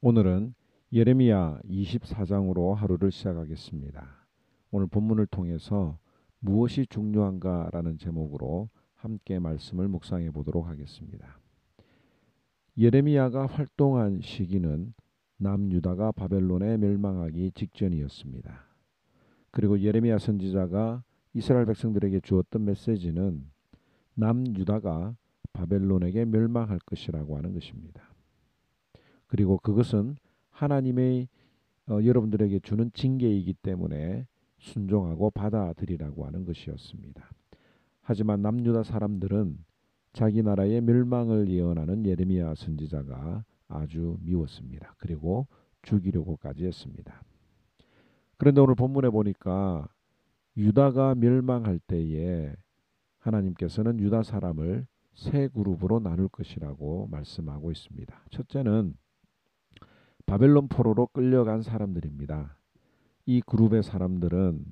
오늘은 예레미야 24장으로 하루를 시작하겠습니다. 오늘 본문을 통해서 무엇이 중요한가라는 제목으로 함께 말씀을 묵상해 보도록 하겠습니다. 예레미야가 활동한 시기는 남유다가 바벨론에 멸망하기 직전이었습니다. 그리고 예레미야 선지자가 이스라엘 백성들에게 주었던 메시지는 남유다가 바벨론에게 멸망할 것이라고 하는 것입니다. 그리고 그것은 하나님의 여러분들에게 주는 징계이기 때문에 순종하고 받아들이라고 하는 것이었습니다. 하지만 남유다 사람들은 자기 나라의 멸망을 예언하는 예레미야 선지자가 아주 미웠습니다. 그리고 죽이려고까지 했습니다. 그런데 오늘 본문에 보니까 유다가 멸망할 때에 하나님께서는 유다 사람을 세 그룹으로 나눌 것이라고 말씀하고 있습니다. 첫째는 바벨론 포로로 끌려간 사람들입니다. 이 그룹의 사람들은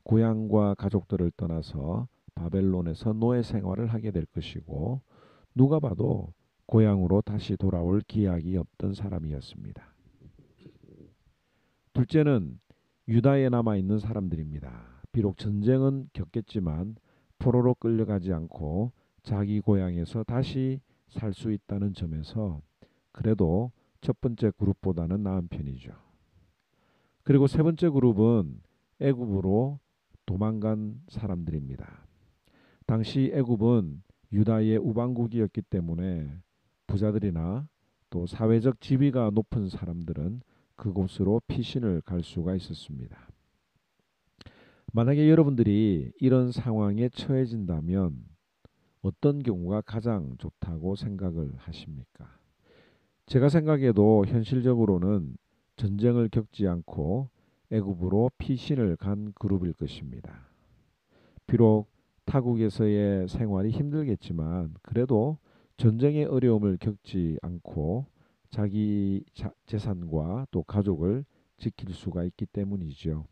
고향과 가족들을 떠나서 바벨론에서 노예 생활을 하게 될 것이고 누가 봐도 고향으로 다시 돌아올 기약이 없던 사람이었습니다. 둘째는 유다에 남아있는 사람들입니다. 비록 전쟁은 겪겠지만 포로로 끌려가지 않고 자기 고향에서 다시 살 수 있다는 점에서 그래도 첫 번째 그룹보다는 나은 편이죠. 그리고 세 번째 그룹은 애굽으로 도망간 사람들입니다. 당시 애굽은 유다의 우방국이었기 때문에 부자들이나 또 사회적 지위가 높은 사람들은 그곳으로 피신을 갈 수가 있었습니다. 만약에 여러분들이 이런 상황에 처해진다면 어떤 경우가 가장 좋다고 생각을 하십니까? 제가 생각해도 현실적으로는 전쟁을 겪지 않고 애굽으로 피신을 간 그룹일 것입니다. 비록 타국에서의 생활이 힘들겠지만 그래도 전쟁의 어려움을 겪지 않고 자기 재산과 또 가족을 지킬 수가 있기 때문이죠.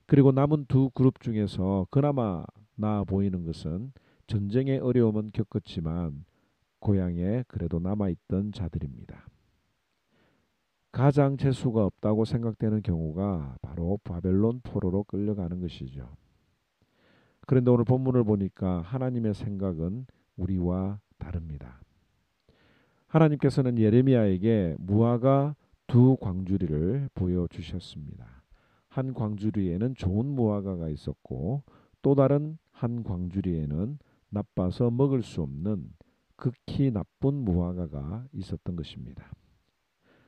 그리고 남은 두 그룹 중에서 그나마 나아 보이는 것은 전쟁의 어려움은 겪었지만 고향에 그래도 남아있던 자들입니다. 가장 재수가 없다고 생각되는 경우가 바로 바벨론 포로로 끌려가는 것이죠. 그런데 오늘 본문을 보니까 하나님의 생각은 우리와 다릅니다. 하나님께서는 예레미야에게 무화과 두 광주리를 보여주셨습니다. 한 광주리에는 좋은 무화과가 있었고 또 다른 한 광주리에는 나빠서 먹을 수 없는 극히 나쁜 무화과가 있었던 것입니다.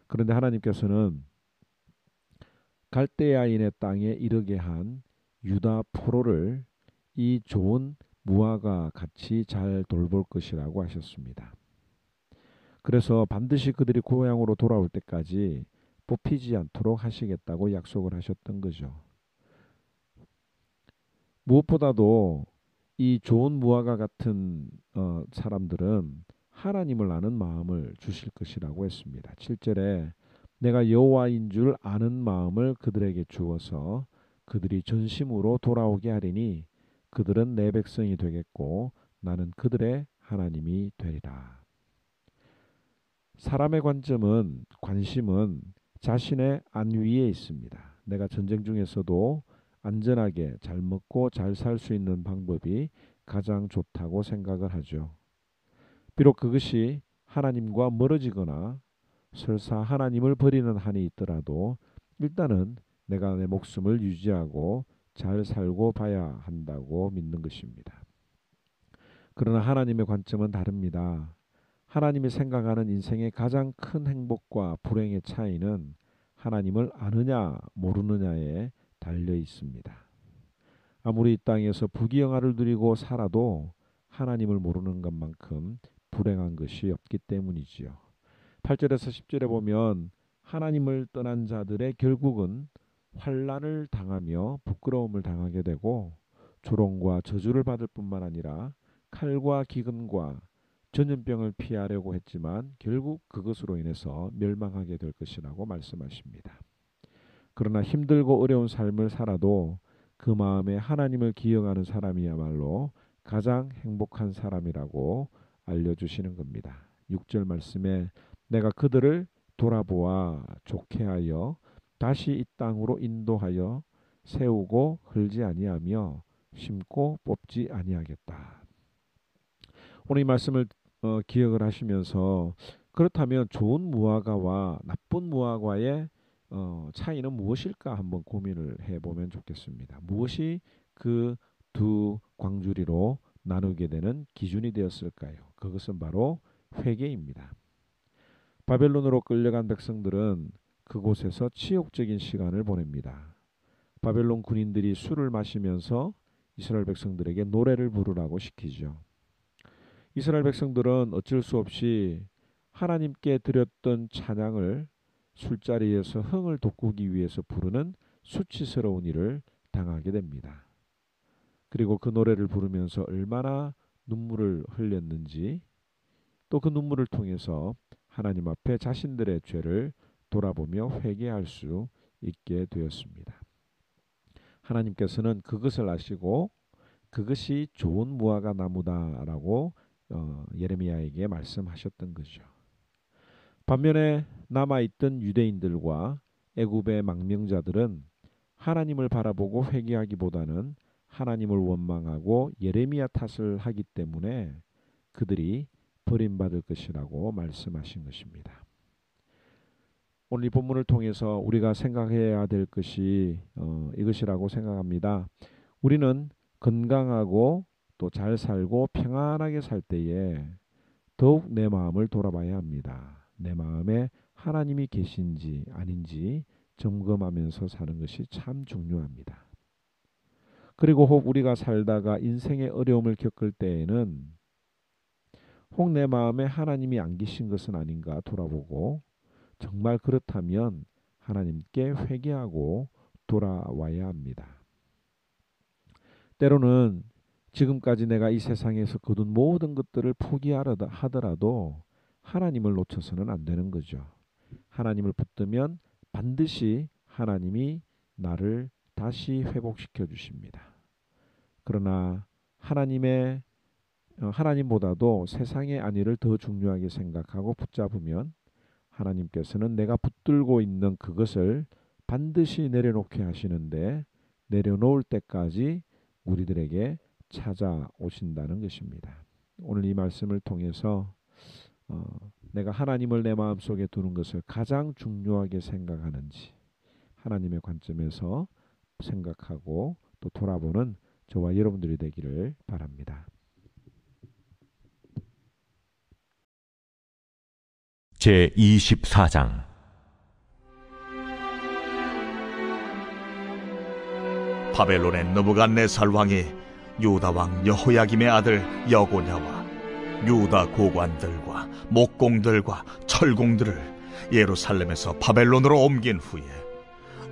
그런데 하나님께서는 갈대아인의 땅에 이르게 한 유다 포로를 이 좋은 무화과 같이 잘 돌볼 것이라고 하셨습니다. 그래서 반드시 그들이 고향으로 돌아올 때까지 뽑히지 않도록 하시겠다고 약속을 하셨던 거죠. 무엇보다도 이 좋은 무화과 같은 사람들은 하나님을 아는 마음을 주실 것이라고 했습니다. 7절에 내가 여호와인 줄 아는 마음을 그들에게 주어서 그들이 전심으로 돌아오게 하리니 그들은 내 백성이 되겠고 나는 그들의 하나님이 되리라. 사람의 관심은 자신의 안위에 있습니다. 내가 전쟁 중에서도 안전하게 잘 먹고 잘 살 수 있는 방법이 가장 좋다고 생각을 하죠. 비록 그것이 하나님과 멀어지거나 설사 하나님을 버리는 한이 있더라도 일단은 내가 내 목숨을 유지하고 잘 살고 봐야 한다고 믿는 것입니다. 그러나 하나님의 관점은 다릅니다. 하나님이 생각하는 인생의 가장 큰 행복과 불행의 차이는 하나님을 아느냐 모르느냐에 달려 있습니다. 아무리 이 땅에서 부귀영화를 누리고 살아도 하나님을 모르는 것만큼 불행한 것이 없기 때문이지요. 8절에서 10절에 보면 하나님을 떠난 자들의 결국은 환난을 당하며 부끄러움을 당하게 되고 조롱과 저주를 받을 뿐만 아니라 칼과 기근과 전염병을 피하려고 했지만 결국 그것으로 인해서 멸망하게 될 것이라고 말씀하십니다. 그러나 힘들고 어려운 삶을 살아도 그 마음에 하나님을 기억하는 사람이야말로 가장 행복한 사람이라고 알려주시는 겁니다. 6절 말씀에 내가 그들을 돌아보아 좋게 하여 다시 이 땅으로 인도하여 세우고 헐지 아니하며 심고 뽑지 아니하겠다. 오늘 이 말씀을 기억을 하시면서 그렇다면 좋은 무화과와 나쁜 무화과의 차이는 무엇일까 한번 고민을 해보면 좋겠습니다. 무엇이 그 두 광주리로 나누게 되는 기준이 되었을까요? 그것은 바로 회개입니다. 바벨론으로 끌려간 백성들은 그곳에서 치욕적인 시간을 보냅니다. 바벨론 군인들이 술을 마시면서 이스라엘 백성들에게 노래를 부르라고 시키죠. 이스라엘 백성들은 어쩔 수 없이 하나님께 드렸던 찬양을 술자리에서 흥을 돋구기 위해서 부르는 수치스러운 일을 당하게 됩니다. 그리고 그 노래를 부르면서 얼마나 눈물을 흘렸는지, 또 그 눈물을 통해서 하나님 앞에 자신들의 죄를 돌아보며 회개할 수 있게 되었습니다. 하나님께서는 그것을 아시고 그것이 좋은 무화과 나무다라고 예레미야에게 말씀하셨던 거죠. 반면에 남아있던 유대인들과 애굽의 망명자들은 하나님을 바라보고 회개하기보다는 하나님을 원망하고 예레미야 탓을 하기 때문에 그들이 버림받을 것이라고 말씀하신 것입니다. 오늘 이 본문을 통해서 우리가 생각해야 될 것이 이것이라고 생각합니다. 우리는 건강하고 또 잘 살고 평안하게 살 때에 더욱 내 마음을 돌아봐야 합니다. 내 마음에 하나님이 계신지 아닌지 점검하면서 사는 것이 참 중요합니다. 그리고 혹 우리가 살다가 인생의 어려움을 겪을 때에는 혹 내 마음에 하나님이 안 계신 것은 아닌가 돌아보고 정말 그렇다면 하나님께 회개하고 돌아와야 합니다. 때로는 지금까지 내가 이 세상에서 거둔 모든 것들을 포기하더라도 하나님을 놓쳐서는 안 되는 거죠. 하나님을 붙들면 반드시 하나님이 나를 다시 회복시켜 주십니다. 그러나 하나님보다도 세상의 안위를 더 중요하게 생각하고 붙잡으면 하나님께서는 내가 붙들고 있는 그것을 반드시 내려놓게 하시는데 내려놓을 때까지 우리들에게 찾아오신다는 것입니다. 오늘 이 말씀을 통해서 내가 하나님을 내 마음속에 두는 것을 가장 중요하게 생각하는지 하나님의 관점에서 생각하고 또 돌아보는 저와 여러분들이 되기를 바랍니다. 제24장 바벨론의 느부갓네살 왕이 유다 왕 여호야김의 아들 여고냐와 유다 고관들과 목공들과 철공들을 예루살렘에서 바벨론으로 옮긴 후에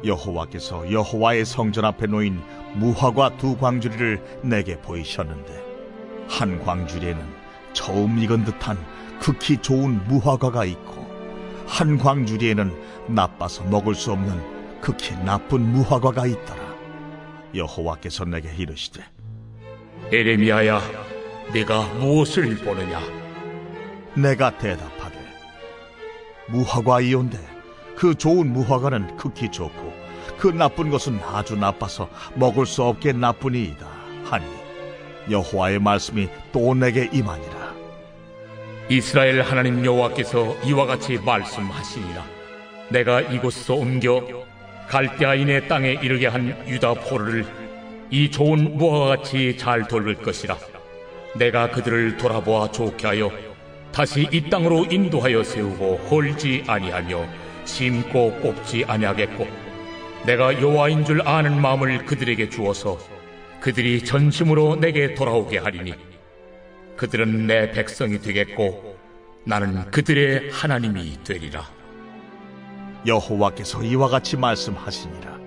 여호와께서 여호와의 성전 앞에 놓인 무화과 두 광주리를 내게 보이셨는데 한 광주리에는 처음 익은 듯한 극히 좋은 무화과가 있고 한 광주리에는 나빠서 먹을 수 없는 극히 나쁜 무화과가 있더라. 여호와께서 내게 이르시되 예레미야야, 네가 무엇을 보느냐? 내가 대답하되 무화과이온데 그 좋은 무화과는 극히 좋고 그 나쁜 것은 아주 나빠서 먹을 수 없게 나쁘니이다 하니 여호와의 말씀이 또 내게 임하니라. 이스라엘 하나님 여호와께서 이와 같이 말씀하시니라. 내가 이곳에서 옮겨 갈대아인의 땅에 이르게 한 유다 포로를 이 좋은 무화과같이 잘 돌볼 것이라. 내가 그들을 돌아보아 좋게 하여 다시 이 땅으로 인도하여 세우고 헐지 아니하며 심고 뽑지 아니하겠고 내가 여호와인 줄 아는 마음을 그들에게 주어서 그들이 전심으로 내게 돌아오게 하리니 그들은 내 백성이 되겠고 나는 그들의 하나님이 되리라. 여호와께서 이와 같이 말씀하시니라.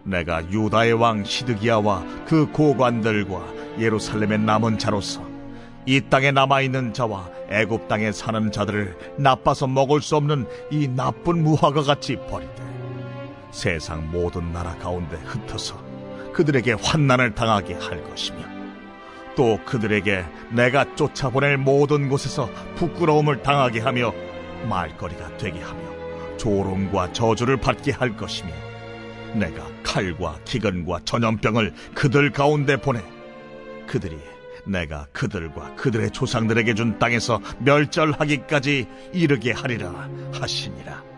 내가 유다의 왕 시드기야와 그 고관들과 예루살렘의 남은 자로서 이 땅에 남아있는 자와 애굽 땅에 사는 자들을 나빠서 먹을 수 없는 이 나쁜 무화과같이 버리되 세상 모든 나라 가운데 흩어서 그들에게 환난을 당하게 할 것이며 또 그들에게 내가 쫓아보낼 모든 곳에서 부끄러움을 당하게 하며 말거리가 되게 하며 조롱과 저주를 받게 할 것이며 내가 칼과 기근과 전염병을 그들 가운데 보내 그들이 내가 그들과 그들의 조상들에게 준 땅에서 멸절하기까지 이르게 하리라 하시니라.